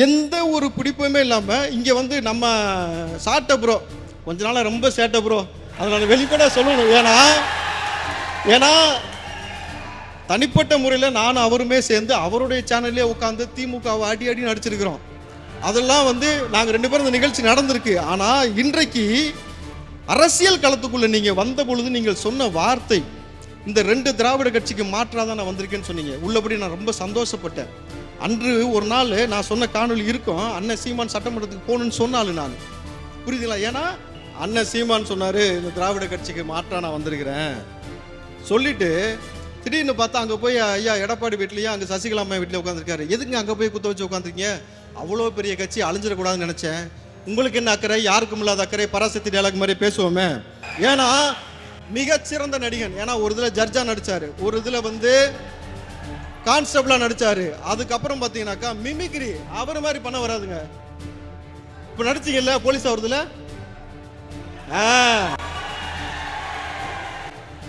எந்த ஒரு பிடிப்புமே இல்லாமல் இங்கே வந்து நம்ம சாட்ட ப்ரோ கொஞ்ச நாளாக ரொம்ப சேட்ட ப்ரோ அதனால் வெளிப்படையாக சொல்லணும். ஏன்னா தனிப்பட்ட முறையில் நானும் அவருமே சேர்ந்து அவருடைய சேனல்லே உட்காந்து திமுகவை அடி நடிச்சிருக்கிறோம். அதெல்லாம் வந்து நாங்கள் 2 பேரும் இந்த நிகழ்ச்சி நடந்திருக்கு. ஆனால் இன்றைக்கு அரசியல் களத்துக்குள்ளே நீங்கள் வந்த பொழுது நீங்கள் சொன்ன வார்த்தை இந்த 2 திராவிட கட்சிக்கு மாற்றாக தான் நான் வந்திருக்கேன்னு சொன்னீங்க. உள்ளபடி நான் ரொம்ப சந்தோஷப்பட்டேன். அன்று ஒரு நாள் நான் சொன்ன காணொலி இருக்கும், அண்ணன் சீமான் சட்டமன்றத்துக்கு போகணுன்னு சொன்னாலும் நான் புரியுதுங்களா. ஏன்னா அண்ணன் சீமான் சொன்னார் இந்த திராவிட கட்சிக்கு மாற்றாக நான் வந்திருக்கிறேன் சொல்லிட்டு திடீர்னு பார்த்தா அங்கே போய் ஐயா எடப்பாடி வீட்லையும் அங்கே சசிகலா அம்மா வீட்டில் உட்காந்துருக்காரு. எதுங்க அங்கே போய் குத்த வச்சு உட்காந்துருக்கீங்க? அவ்வளோ பெரிய கட்சி அழிஞ்சிடக்கூடாதுன்னு நினச்சேன். உங்களுக்கு என்ன அக்கறை? யாருக்கும் இல்லாத அக்கறை. பராசக்தி டயலாக் மாதிரி பேசுவோமே. ஏன்னா மிகச்சிறந்த நடிகன். ஏன்னா ஒரு இதில் ஜட்ஜா நடிச்சாரு, ஒரு இதில் வந்து கான்ஸ்டபிளா நடிச்சாரு. அதுக்கப்புறம் பார்த்தீங்கன்னாக்கா மிமிக்ரி அவர் மாதிரி பண்ண வராதுங்க. இப்போ நடிச்சீங்கல்ல போலீஸ் வருதுல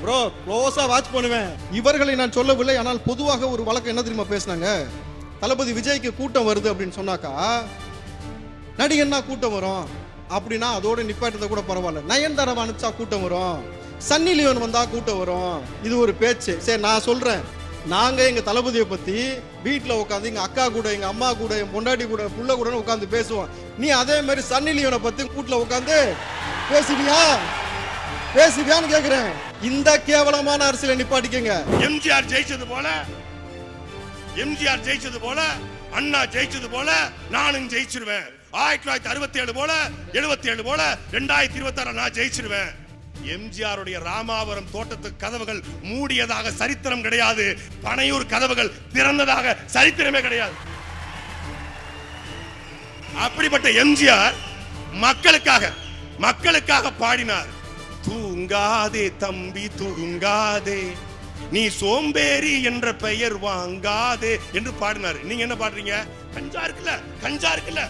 ப்ரோ, க்ளோஸா வாட்ச் பண்ணுவேன். இவர்களை நான் சொல்லவில்லை. ஆனால் பொதுவாக ஒரு வழக்கு என்ன தெரியுமா பேசினாங்க, தளபதி விஜய்க்கு கூட்டம் வருது அப்படின்னு சொன்னாக்கா நடிகன்னா கூட்டம் வரும் அப்படின்னா அதோட நிப்பாட்டத்தை கூட பரவாயில்ல. நயன்தாராவை அனுப்பிச்சா கூட்டம் வரும், சன்னி லியோன் வந்தா கூட்டம் வரும். இது ஒரு பேச்சு. சரி நான் சொல்றேன், நாங்க எங்க தளபதியை பத்தி வீட்டில் உட்காந்து எங்க அக்கா கூட எங்க அம்மா கூட என் பொண்டாட்டி கூட புள்ள கூட உட்காந்து பேசுவோம். நீ அதே மாதிரி சன்னி லியோனை பத்தி கூட்டில் உட்காந்து பேசுவியான்னு கேக்குறேன். இந்த கேவலமான அரசியலை நிப்பாட்டிக்கங்க. எம்ஜிஆர் ஜெயிச்சது போல அண்ணா ஜெயிச்சது போல நானும் ஜெயிச்சிருவேன். 1967 போல 77 போல 2026 நான் ஜெயிச்சிருவேன். எம்ஜிஆருடைய ராமாவரம் தோட்டத்துக்கு கதவுகள் மூடியதாக சரித்திரம் கிடையாது. பனையூர் கதவுகள் திறந்ததாக சரித்திரமே கிடையாது. அப்படிப்பட்ட எம்ஜிஆர் மக்களுக்காக பாடினார். தூங்காதே தம்பி தூங்காதே, நீ சோம்பேறி என்ற பெயர் வாங்காதே என்று பாடினார். நீங்க என்ன பாடுறீங்க? கஞ்சா இருக்குல்ல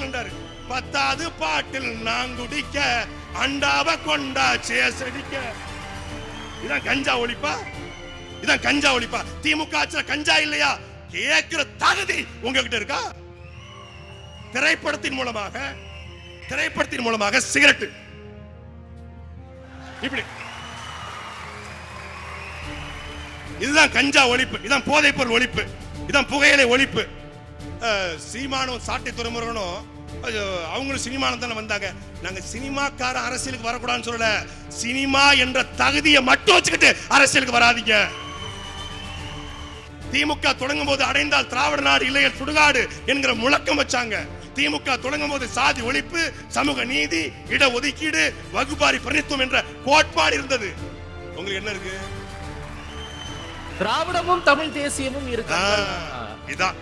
என்றாரு. 10வது பாட்டில் நான் குடிக்க அண்டாவ கொண்டா சேசடிக்க. இதான் கஞ்சா ஒழிப்பா? திமுக ஆட்சியில கஞ்சா இல்லையா கேக்குற தகுதி உங்ககிட்ட இருக்கா? திரைப்படத்தின் மூலமாக சிகரெட், இப்படி இதுதான் கஞ்சா ஒழிப்பு, இதான் போதைப் பொருள் ஒழிப்பு, இதான் புகையிலை ஒழிப்பு. சீமானும் சாட்டை துறைமுருகனும் அவங்களும் சினிமானம் தானே வந்தாங்க. நாங்க சினிமாக்கார அரசியலுக்கு வரக்கூடாதுன்னு சொல்லல, சினிமா என்ற தகுதியை மட்டும் வச்சுக்கிட்டு அரசியலுக்கு வராதீங்க. திமுக தொடங்கும் போது அடைந்தால் திராவிட நாடு இல்லைய சுடுகாடு என்கிற முழக்கம் வச்சாங்க. திமுக தொடங்கும் போது சாதி ஒழிப்பு, சமூக நீதி, இட ஒதுக்கீடு, வகுப்பாரி பிரதித்துவம் என்ற கோட்பாடு இருந்தது. உங்களுக்கு என்ன இருக்கு? திராவிடமும் தமிழ் தேசியமும் இருக்கு. இதான்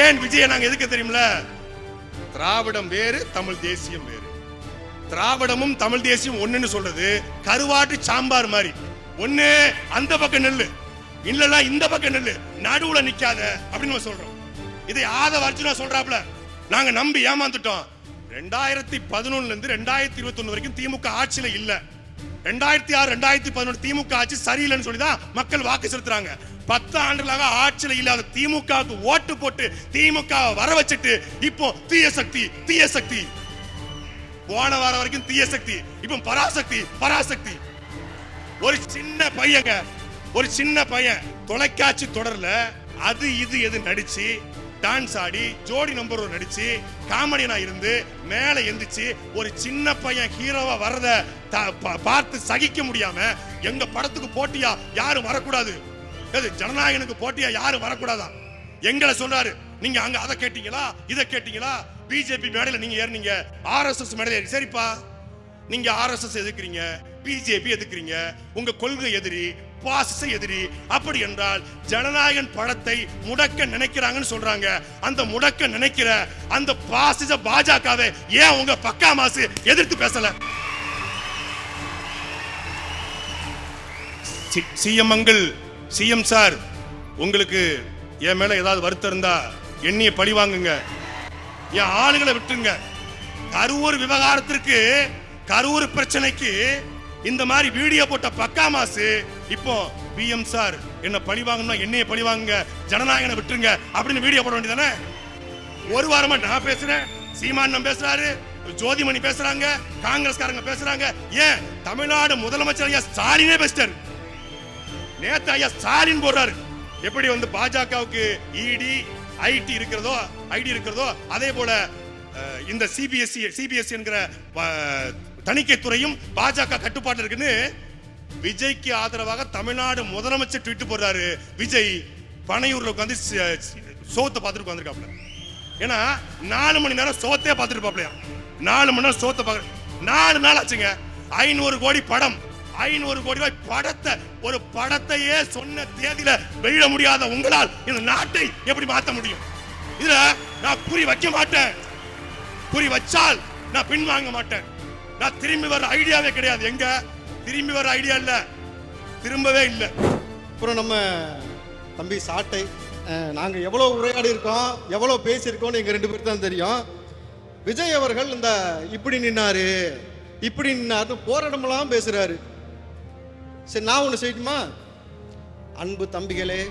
ஏன் விஜய நாங்க எதுக்கு தெரியுமில? திராவிடம் வேறு, தமிழ் தேசியம் வேறு. திராவிடமும் தமிழ் தேசியம் ஒண்ணுன்னு சொல்றது கருவாட்டு சாம்பார் மாதிரி. ஒண்ணு அந்த பக்கம் நெல்லு, இல்லன்னா இந்த பக்கம் நெல்லு, நடுவுல நிக்காத அப்படின்னு சொல்றோம். இதை ஆதவ அர்ஜுனா சொல்றாப்ல, நாங்க நம்பி ஏமாந்துட்டோம். 2011 இருந்து 2021 வரைக்கும் திமுக ஆட்சியில இல்ல. 2006 2011 திமுக ஆட்சி சரியில்லைன்னு சொல்லிதான் மக்கள் வாக்கு செலுத்துறாங்க. 10 ஆண்டுகளாக ஆட்சியில இல்லாத திமுகவுக்கு ஓட்டு போட்டு திமுக வர வச்சுட்டு இப்போ தீய சக்தி போன வாரம் வரைக்கும் தீய சக்தி, இப்போ பராசக்தி. ஒரு சின்ன பையன் தொலைக்காட்சி தொடர்ல அது இது எது நடிச்சு டான்ஸ் ஆடி ஜோடி நம்பர் நடிச்சு காமெடியனா இருந்து மேல எந்திரிச்சு ஒரு சின்ன பையன் ஹீரோவா வர்றத பார்த்து சகிக்க முடியாம எங்க படத்துக்கு போட்டியா யாரும் வரக்கூடாது, ஜனநாயகனுக்கு போட்டியா யாரும் வரக்கூடாதான் எங்களை சொல்றாரு. நீங்க அங்க அதை கேட்டீங்களா, இதை கேட்டீங்களா? பிஜேபி மேடையில நீங்க ஏறினீங்க, RSS மேடையில. சரிப்பா, நீங்க RSS எதுக்குறீங்க, பிஜேபி எதுக்குறீங்க, உங்க கொள்கை எதிரி, பாசிச எதிரி. அப்படி என்றால் ஜனநாயகன் படத்தை முடக்க நினைக்கிறாங்கன்னு சொல்றாங்க. அந்த முடக்க நினைக்கிற அந்த பாசிச பாஜகவை ஏன் உங்க பக்கா மாசு எதிர்த்து பேசல? சிஎம் சார், உங்களுக்கு என் மேல ஏதாவது வருத்தம் இருந்தா என்னைய பழி வாங்குங்க, என் ஆளுகளை விட்டுருங்க. கரூர் விவகாரத்திற்கு, கரூர் பிரச்சனைக்கு இந்த மாதிரி வீடியோ போட்ட பக்கா மாசு இப்போ பிஎம் சார் என்ன பழி வாங்கணும்னா என்னைய பழி வாங்குங்க, ஜனநாயகனை விட்டுருங்க அப்படின்னு வீடியோ போட வேண்டியதானே? ஒரு வாரமா நான் பேசுறேன், சீமான் பேசுறாரு, ஜோதிமணி பேசுறாங்க, காங்கிரஸ்காரங்க பேசுறாங்க. ஏன் தமிழ்நாடு முதலமைச்சர் ஐயா ஸ்டாலினே பேசிட்டாரு. நேத்து ஐயா ஸ்டாலின் போடுறாரு. எப்படி பாஜகவுக்கு இடி ஐடி இருக்கிறதோ அதே போல இந்த சிபிஎஸ்இ என்கிற தணிக்கை துறையும் பாஜக கட்டுப்பாட்டு இருக்குன்னு விஜய்க்கு ஆதரவாக தமிழ்நாடு முதலமைச்சர் ட்வீட் போடுறாரு. விஜய் பனையூர்ல உட்காந்து சோத்தை பார்த்துட்டு உட்காந்துருக்காப்ல. ஏன்னா 4 மணி நேரம் சோத்தையே பார்த்துட்டு பாப்லையா. 4 மணி நேரம் சோத்தை பார்க்க 4 நாள் ஆச்சுங்க. 500 கோடி படம், 500 கோடி ரூபாய் படத்தை, ஒரு படத்தையே சொன்ன தேதியில வெளியிட முடியாத உங்களால் இந்த நாட்டை எப்படி மாற்ற முடியும்? இதுல நான் குறி வைக்க மாட்டேன். குறி வச்சால் நான் பின்வாங்க மாட்டேன். நான் திரும்பி வர ஐடியாவே கிடையாது. எங்க திரும்பி வர ஐடியா இல்ல, திரும்பவே இல்லை. அப்புறம் நம்ம தம்பி சாட்டை, நாங்க எவ்வளவு உரையாடி இருக்கோம், எவ்வளவு பேசியிருக்கோம் எங்க 2 பேருக்கு தான் தெரியும். விஜய் அவர்கள் இந்த இப்படி நின்னாரு இப்படி நின்னாரு போராட்டமெல்லாம் பேசுறாரு. சரி, நான் ஒண்ணு செய்யட்டுமா? அன்பு தம்பிகளே,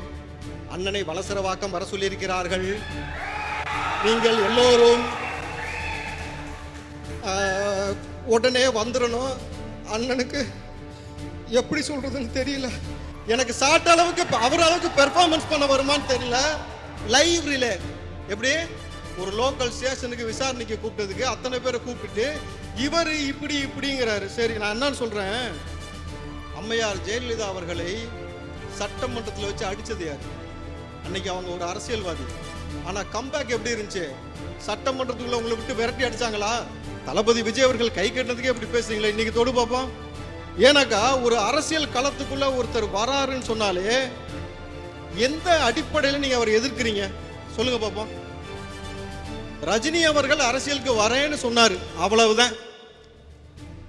அண்ணனை வலசரவாக்கம் வர சொல்லியிருக்கிறார்கள். நீங்கள் எல்லோரும் உடனே வந்துடணும். அண்ணனுக்கு எப்படி சொல்றதுன்னு தெரியல. எனக்கு சாட்ட அளவுக்கு அவர் அளவுக்கு பெர்ஃபார்மன்ஸ் பண்ண வருமான்னு தெரியல. லைவ் ரிலே எப்படி ஒரு லோக்கல் ஸ்டேஷனுக்கு விசாரணைக்கு கூப்பிட்டதுக்கு அத்தனை பேரை கூப்பிட்டு இவர் இப்படி இப்படிங்கிறாரு. சரி, நான் என்னன்னு சொல்றேன், அம்மையார் ஜெயலலிதா அவர்களை சட்டமன்றத்தில் வச்சு அடிச்சது யாரு? அன்னைக்கு அவங்க ஒரு அரசியல்வாதி. ஆனா கம்பேக் எப்படி இருந்துச்சு? சட்டமன்றத்துக்குள்ள உங்களை விட்டு விரட்டி அடிச்சாங்களா? தளபதி விஜய் அவர்கள் கை கட்டினதுக்கே எப்படி பேசுறீங்களா? இன்னைக்கு தொடு பார்ப்போம். ஏன்னாக்கா ஒரு அரசியல் களத்துக்குள்ள ஒருத்தர் வராருன்னு சொன்னாலே எந்த அடிப்படையில் நீங்க அவர் எதிர்க்கிறீங்க சொல்லுங்க பார்ப்போம். ரஜினி அவர்கள் அரசியலுக்கு வரேன்னு சொன்னாரு, அவ்வளவுதான்,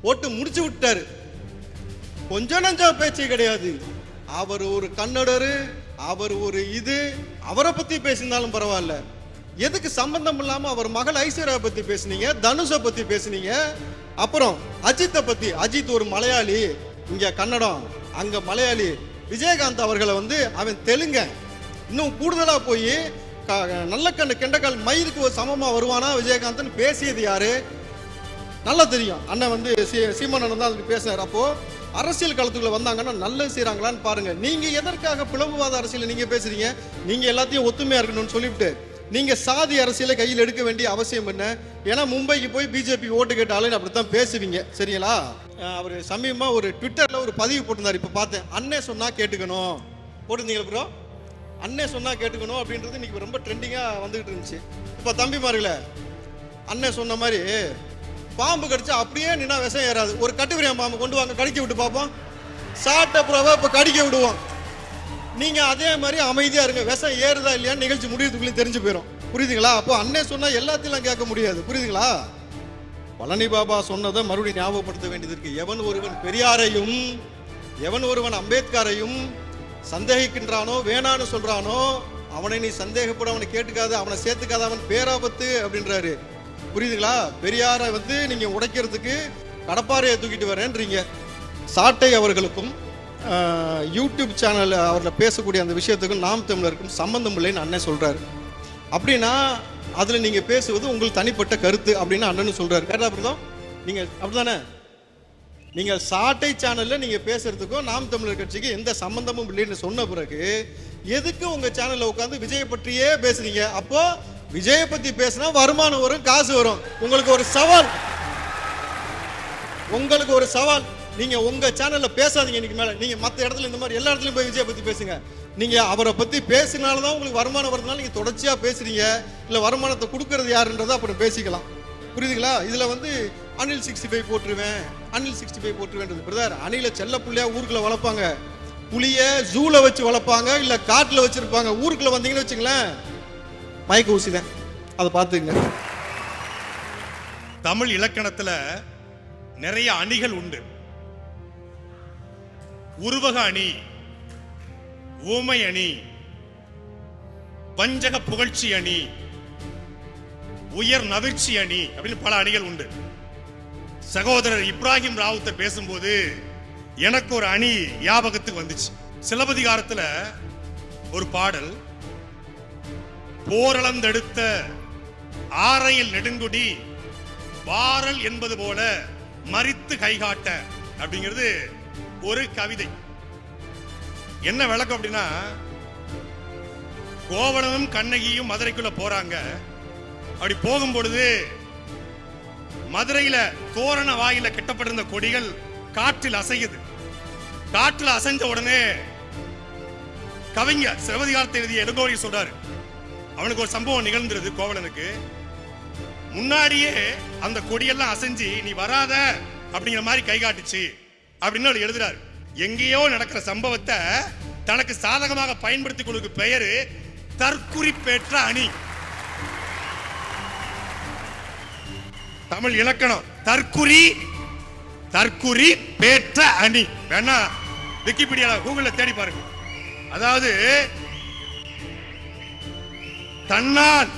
போட்டு முடிச்சு விட்டாரு. கொஞ்சம் நஞ்சம் பேச்சு கிடையாது. அவர் ஒரு கன்னடரு, அவர் ஒரு அவரை பத்தி பேசினாலும் பரவாயில்ல. எதுக்கு சம்பந்தம் இல்லாம அவர் மகள் ஐஸ்வர்யா பத்தி பேசுனீங்க, தனுஷை பத்தி பேசுனீங்க. அப்புறம் அஜித்தை பத்தி, அஜித் ஒரு மலையாளி, இங்க கன்னடம், அங்க மலையாளி. விஜயகாந்த் அவர்களை அவன் தெலுங்க. இன்னும் கூடுதலா போய் நல்ல கண்ணு கெண்டக்கால் மயிருக்கு ஒரு சமமா வருவானா விஜயகாந்த் பேசியது யாரு? நல்லா தெரியும். அண்ணன் சீமான் அண்ணன் தான் அதுக்கு பேசினார். அப்போ அரசியல் களத்துக்குள்ள வந்தாங்கன்னா நல்லது செய்யறாங்களான்னு பாருங்க. நீங்க எதற்காக பிளவுவாத அரசியல் நீங்க பேசுறீங்க? நீங்க எல்லாத்தையும் ஒத்துமையா இருக்கணும்னு சொல்லிவிட்டு நீங்க சாதி அரசியலை கையில் எடுக்க வேண்டிய அவசியம் என்ன? ஏன்னா மும்பைக்கு போய் பிஜேபி ஓட்டு கேட்டாலும் அப்படித்தான் பேசுவீங்க, சரிங்களா? அவர் சமீபமா ஒரு ட்விட்டர்ல ஒரு பதிவு போட்டிருந்தார். இப்ப பார்த்தேன், அண்ணே சொன்னா கேட்டுக்கணும் போட்டிருந்தீங்க ப்ரோ. அண்ணே சொன்னா கேட்டுக்கணும் அப்படின்றது இன்னைக்கு ரொம்ப ட்ரெண்டிங்கா வந்துகிட்டு இருந்துச்சு. இப்ப தம்பிமார்களே, அண்ணே சொன்ன மாதிரி பாம்பு கடிச்சா அப்படியே நின்னா விஷம் ஏறாது. ஒரு கட்டுவிரியம் பாம்பு கொண்டு வாங்க, கடிக்க விட்டு பார்ப்போம். சாட்ட புறாவை இப்ப கடிக்க விடுவோம். நீங்க அதே மாதிரி அமைதியா இருங்க. விஷம் ஏறுதா இல்லையான்னு நிகழ்ச்சி முடியறதுக்குள்ளே தெரிஞ்சு போயிடும். புரியுதுங்களா? அப்போ அண்ணே சொன்னா எல்லாத்தையும் கேட்க முடியாது. புரியுதுங்களா? பழனி பாபா சொன்னதை மறுபடியும் ஞாபகப்படுத்த வேண்டியது இருக்கு. எவன் ஒருவன் பெரியாரையும் எவன் ஒருவன் அம்பேத்கரையும் சந்தேகிக்கின்றானோ, வேணான்னு சொல்றானோ, அவனை நீ சந்தேகப்பட, அவனை கேட்டுக்காத, அவனை சேர்த்துக்காத, அவன் பேராபத்து அப்படின்றாரு. புரியுதுங்களா? பெரியாரை நீங்க உடைக்கிறதுக்கு கடப்பாறையை தூக்கிட்டு வரேன்றீங்க. சாட்டை அவர்களுக்கும் யூடியூப் சேனல் அவரில் பேசக்கூடிய அந்த விஷயத்துக்கும் நாம் தமிழருக்கும் சம்பந்தம் இல்லைன்னு அண்ணன் சொல்றாரு. அப்படின்னா அதில் நீங்கள் பேசுவது உங்களுக்கு தனிப்பட்ட கருத்து அப்படின்னு அண்ணன் சொல்றாரு. கரெக்டாக அப்படிதான்? நீங்கள் அப்படிதானே? நீங்கள் சாட்டை சேனலில் நீங்கள் பேசுறதுக்கும் நாம் தமிழர் கட்சிக்கு எந்த சம்பந்தமும் இல்லைன்னு சொன்ன பிறகு எதுக்கு உங்கள் சேனலில் உட்காந்து விஜயை பற்றியே பேசுறீங்க? அப்போ விஜயை பற்றி பேசினா வருமானம் வரும், காசு வரும். உங்களுக்கு ஒரு சவால், உங்களுக்கு ஒரு சவால். நீங்க உங்க சேனல்ல பேசாதீங்க. இன்னைக்கு மேல நீங்க மற்ற இடத்துல இந்த மாதிரி எல்லா இடத்துலயும் போய் விஜயை பத்தி பேசுங்க. நீங்க அவரை பத்தி பேசினால்தான் உங்களுக்கு வருமானம் வருதுனால நீங்க தொடர்ச்சியா பேசுறீங்க. இல்ல வருமானத்தை கொடுக்கறது யாருன்றதை அப்புறம் பேசிக்கலாம். புரியுதுங்களா? இதுல அனில் 65 போட்டுருவேன், அனில் 65 போட்டுருவேன்றது பிரதர். அணில செல்ல புள்ளையா ஊருக்குள்ள வளர்ப்பாங்க, புளிய ஜூல வச்சு வளர்ப்பாங்க, இல்ல காட்டுல வச்சிருப்பாங்க. ஊருக்குள்ள வந்தீங்கன்னு வச்சுங்களேன், மயக்க ஊசிதான். அதை பார்த்துங்க. தமிழ் இலக்கணத்துல நிறைய அணிகள் உண்டு. உருவக அணி, ஊமை அணி, வஞ்சக புகழ்ச்சி அணி, உயர் நவிர்ச்சி அணி அப்படின்னு பல அணிகள் உண்டு. சகோதரர் இப்ராஹிம் ராவுத்தர் பேசும்போது எனக்கு ஒரு அணி ஞாபகத்துக்கு வந்துச்சு. சிலப்பதிகாரத்துல ஒரு பாடல், போரளந்தெடுத்த ஆரையில் நெடுங்குடி வாரல் என்பது போல மரித்து கைகாட்ட அப்படிங்கிறது ஒரு கவிதை. என்ன விளக்கம் அப்படின்னா, கோவலனும் கண்ணகியும் மதுரைக்குள்ள போறாங்க. அப்படி போகும் பொழுது மதுரையில தோரண வாயில கட்டப்பட்டிருந்த கொடிகள் காற்றில் அசையுது. காற்றில் அசைஞ்ச உடனே கவிஞர் சிலப்பதிகாரத்தை எழுதிய இளங்கோவடி சொல்றாரு, அவனுக்கு ஒரு சம்பவம் நிகழ்ந்துருது. கோவலனுக்கு முன்னாடியே அந்த கொடியெல்லாம் அசைஞ்சு நீ வராத அப்படிங்கிற மாதிரி கை காட்டுச்சு அப்படின்னு அவர் எழுதுறாரு. எங்கேயோ நடக்கிற சம்பவத்தை தனக்கு சாதகமாக பயன்படுத்திக் கொள்ளும் பெயரு தற்குறிப்பேற்ற அணி. தமிழ் இலக்கணம் தற்குறி பேற்ற அணி. வேணா விக்கிபீடியா கூகுள்ல தேடி பாருங்க. அதாவது தன்னால்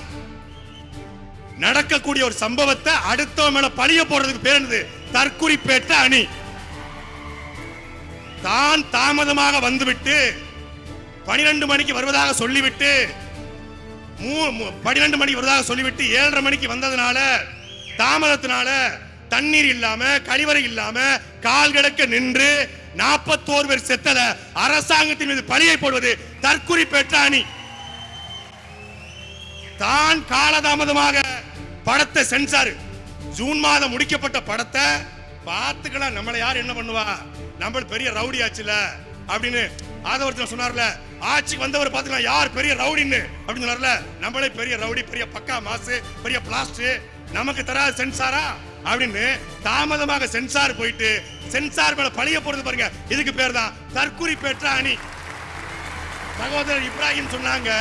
நடக்கக்கூடிய ஒரு சம்பவத்தை அடுத்தவன் மேல பழிய போடுறதுக்கு பேர் என்னது? தற்குறி பேற்ற அணி. தான் தாமதமாக வந்துவிட்டு 12 மணிக்கு வருவதாக சொல்லிவிட்டு 12 மணிக்கு வருவதாக சொல்லிவிட்டு 7:30 மணிக்கு வந்ததுனால தாமதத்தினால தண்ணீர் இல்லாம கழிவறை இல்லாம கால் கிடக்க நின்று 41 பேர் செத்தத அரசாங்கத்தின் மீது பழியை போடுவது தற்குறி பெற்ற அணி. தான் காலதாமதமாக படத்தை சென்சார் ஜூன் மாதம் முடிக்கப்பட்ட படத்தை பார்த்துக்கலாம், நம்மளை யார் என்ன பண்ணுவா, நம்ம பெரிய ரவுடி ஆச்சுல அப்படின்னு ஆதவர்த்தன் சொன்னார்ல, ஆட்சிக்கு வந்தவர் பார்த்துக்கலாம் யார் பெரிய ரவுடின்னு அப்படின்னு சொன்னார்ல, நம்மளே பெரிய ரவுடி, பெரிய பக்கா மாசு, பெரிய பிளாஸ்ட், நமக்கு தராது சென்சாரா அப்படின்னு தாமதமாக சென்சார் போயிட்டு சென்சார் மேல பழிய போறது பாருங்க. இதுக்கு பேர் தான் தற்குறி பெற்ற அணி. சகோதரர் இப்ராஹிம் சொன்னாங்க,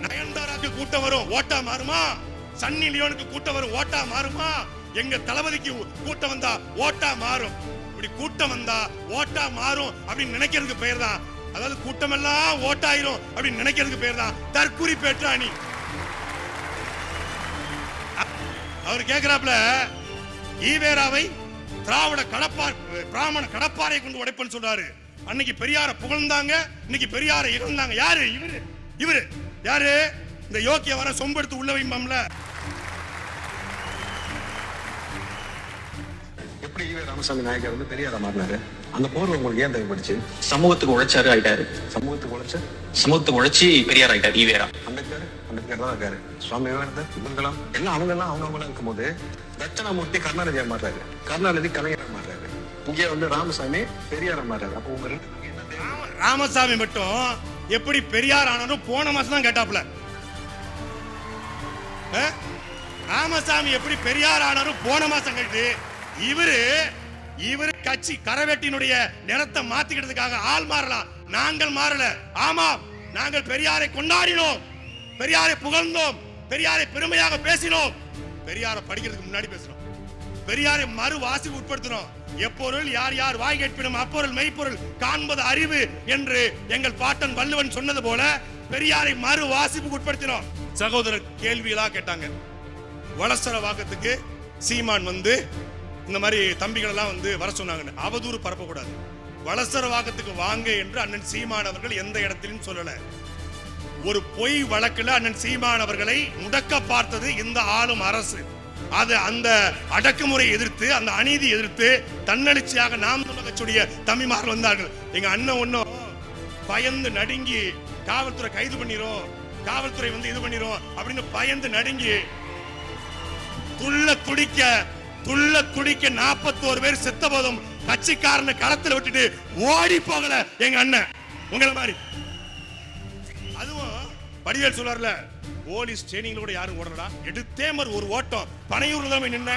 நயன்தாராக்கு கூட்டம் வரும் ஓட்டா மாறுமா, சன்னி லியோனுக்கு கூட்டம் வரும் ஓட்டா மாறுமா, எங்க தளபதிக்கு கூட்டம் வந்தா ஓட்டா மாறும். இப்படி கூட்டம் வந்தா ஓட்டா மாறும் அப்படின்னு நினைக்கிறதுக்கு பேர் தான், அதாவது கூட்டம் எல்லாம் ஓட்டாயிரும் அப்படின்னு நினைக்கிறதுக்கு பேர் தான் தற்குறி பெற்ற அணி. அவர் கேட்கிறாப்ல, ஈவேராவை திராவிட பிராமண கடப்பாறை கொண்டு உடைப்பன்னு சொல்றாரு. அன்னைக்கு பெரியார புகழ்ந்தாங்க, இன்னைக்கு பெரியார இகழ்ந்தாங்க. யாரு இவரு யாரு? இந்த யோக்கிய வர சொம்பெடுத்து உள்ள வைம்பாம்ல. எப்படி ஈவே ராமசாமி நாயக்கர் வந்து பெரியார மாறினாரு? அந்த போர்வை உங்களுக்கு ஏன் தேவைப்படுச்சு? சமூகத்துக்கு உழைச்சாரு ஆயிட்டாரு. சமூகத்துக்கு உழைச்சி பெரியார் ஆயிட்டாரு ஈவேரா. அம்பேத்கர் தான் இருக்காரு, சுவாமி விவேகானந்தர், இவங்கெல்லாம் எல்லாம் அவங்கெல்லாம் அவங்கவுங்களா இருக்கும்போது தட்சணாமூர்த்தி கருணாநிதியா மாறாரு, கருணாநிதி கலைஞரா மாறாரு, இங்கே வந்து ராமசாமி பெரியாரா மாறாரு. அப்போ உங்க ராமசாமி மட்டும் எப்படி பெரியார் ஆனாலும் போன மாசம் தான் கேட்டாப்ல. ராமசாமி எப்படி பெரியார் ஆனாலும் போன மாசம் கேட்டு இவரு கட்சி கரவேட்டினுடைய நிறத்தை மாத்திக்கிறதுக்காக ஆள் மாறலாம், நாங்கள் மாறல. ஆமா, நாங்கள் பெரியாரை கொண்டாடினோம், பெரியாரை புகழ்ந்தோம், பெரியாரை பெருமையாக பேசினோம், பெரியாரை படிக்கிறதுக்கு முன்னாடி பேசினோம், பெரியாரை மறு வாசிப்பு உட்படுத்தினோம். எப்பொருள் யார் யார் வாய் கேட்பினும் அப்பொருள் மெய்ப்பொருள் காண்பது அறிவு என்று எங்கள் பாட்டன் வள்ளுவன் சொன்னது போல பெரியாரை மறு வாசிப்புக்கு உட்படுத்தினோம். சகோதரர் கேள்விகளா கேட்டாங்க. வளசர வாக்கத்துக்கு சீமான் வந்து இந்த மாதிரி தம்பிகள் எல்லாம் வந்து வர சொன்னாங்க, அவதூறு பரப்பக்கூடாது. வளசர வாக்கத்துக்கு வாங்க என்று அண்ணன் சீமான் அவர்கள் எந்த இடத்திலும் சொல்லல. ஒரு பொய் வழக்குல அண்ணன் சீமான் அவர்களை முடக்க பார்த்தது இந்த ஆளும் அரசு. அது அந்த அடக்குமுறை எதிர்த்து, அந்த அநீதி எதிர்த்து தன்னெழுச்சியாக நாம் தமிழர் கட்சியுடைய தம்பிமார்கள் வந்தார்கள். எங்க அண்ணன் ஒன்னும் பயந்து நடுங்கி காவல்துறை கைது பண்ணிரும், காவல்துறை வந்து இது பண்ணிரும் அப்படின்னு பயந்து நடுங்கி துள்ள துடிக்க 41 பேர் செத்த போதும் கட்சிக்காரனை களத்துல விட்டுட்டு ஓடி போகல எங்க அண்ணன் உங்களை மாதிரி. அதுவும் வடிவேல் சொல்றாருல, போலீஸ் ட்ரெயினிங்ல கூட யாரும் ஓடலடா, எடுத்தே மாதிரி ஒரு ஓட்டம் பனையூர்ல தான் போய் நின்ன.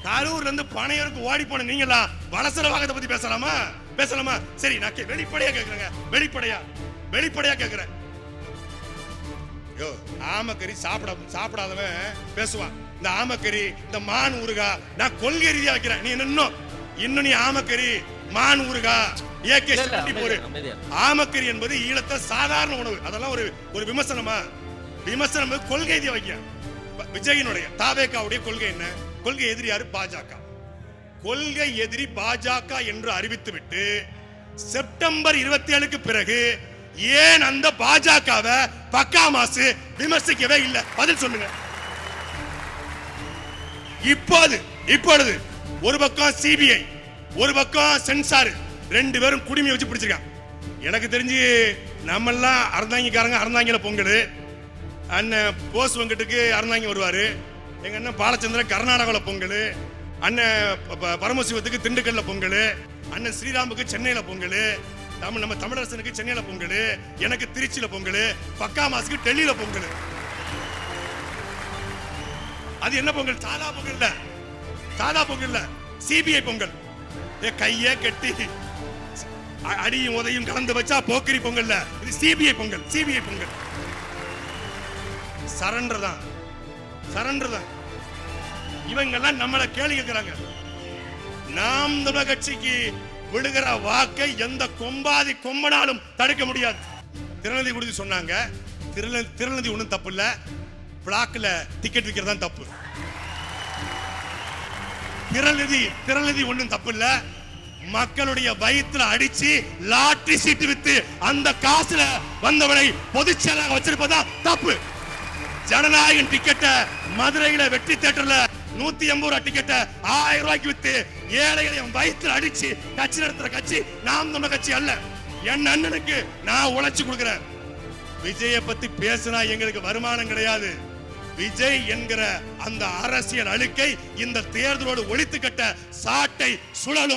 கரூர்ல இருந்து பனையூருக்கு ஓடி போன நீங்களா வளசர வாக்கத்தை பத்தி பேசலாமா? சரி, நான் வெளிப்படையா கேக்குறேங்க, வெளிப்படையா கேக்குறேன். யோ, ஆமக்கறி சாப்பிடாதவன் பேசுவான். இந்த ஆமக்கறி, இந்த மான் ஊறுகா நான் கொள்கை ரீதியா வைக்கிறேன். நீ இன்னும் நீ ஆமக்கறி மான் ஊறுகா ஏகே போரு. ஆமக்கறி என்பது ஈழத்த சாதாரண உணவு, அதெல்லாம் ஒரு விமர்சனம் கொள்கை ரீதியா வைக்க. விஜயினுடைய தாவேகாவுடைய கொள்கை என்ன? கொள்கை எதிரி யாரு? பாஜக. கொள்கை எதிரி பாஜக என்று அறிவித்து விட்டு செப்டம்பர் 27க்கு பிறகு ஏன் அந்த பாஜகவை பக்கா மாசு விமர்சிக்கவே இல்லை? பதில் சொல்லுங்க. இப்பொழுது ஒரு பக்கம் சிபிஐ, ஒரு பக்கம் சென்சார், ரெண்டு பேரும் குடிமை வச்சு பிடிச்சிருக்காங்க. எனக்கு தெரிஞ்சு நம்ம எல்லாம் அறந்தாங்கிக்காரங்க அறந்தாங்கில பொங்கல், அண்ணன் போஸ் வெங்கட்டுக்கு அறந்தாங்கி வருவாரு, எங்க அண்ணன் பாலச்சந்திரன் கர்நாடகாவில் பொங்கல், அண்ணன் பரமசிவத்துக்கு திண்டுக்கல்ல பொங்கல், அண்ணன் ஸ்ரீராமுக்கு சென்னையில பொங்கல், நம்ம தமிழரசனுக்கு சென்னையில பொங்கல், எனக்கு திருச்சியில பொங்கல், பக்கா மாசுக்கு டெல்லியில பொங்கல். அது என்ன பொங்கல்? சாதா பொங்கல் இல்ல, சாதா பொங்கல் இல்ல, சிபிஐ பொங்கல். கைய கட்டி அடியும் உதையும் கலந்து வச்சா போக்கிரி பொங்கல் இல்ல, இது CBI Pongal. CBI Pongal surrender தான், சரண்டர் தான். இவங்க எல்லாம் நம்மளை கேள்வி கேட்கிறாங்க. நாம் தமிழர் கட்சிக்கு விடுகிற வாக்கை எந்த கொம்பாதி கொம்பனாலும் தடுக்க முடியாது. திருநெல்வேலி குறித்து சொன்னாங்க. திருநெல்வேலி ஒன்றும் தப்பு இல்ல, பிளாக்ல டிக்கெட் விற்கிறது தான் தப்பு. திருநெல்வேலி ஒன்றும் தப்பு இல்ல, மக்களுடைய வயிற்றுல அடிச்சு லாட்டரி சீட்டு வித்து அந்த காசுல வந்தவனை பொதுச்செயலாக வச்சிருப்பதா தப்பு. ஜனநாயகன் டிக்கெட்ட மதுரையில வெற்றி தியேட்டர்ல 180 ரூபாய் டிக்கெட்ட 1000 ரூபாய்க்கு வித்து ஏழைகளை வயிற்றுல அடிச்சு கட்சி நடத்துற கட்சி நாம் தமிழர் கட்சி அல்ல. என் அண்ணனுக்கு நான் உழைச்சு கொடுக்கிறேன். விஜயை பத்தி பேசினா எங்களுக்கு வருமானம் கிடையாது. விஜய் என்கிற அந்த அரசியல் அழுக்கை இந்த தேர்தலோடு ஒழித்து கட்ட சாட்டை சுழலும்.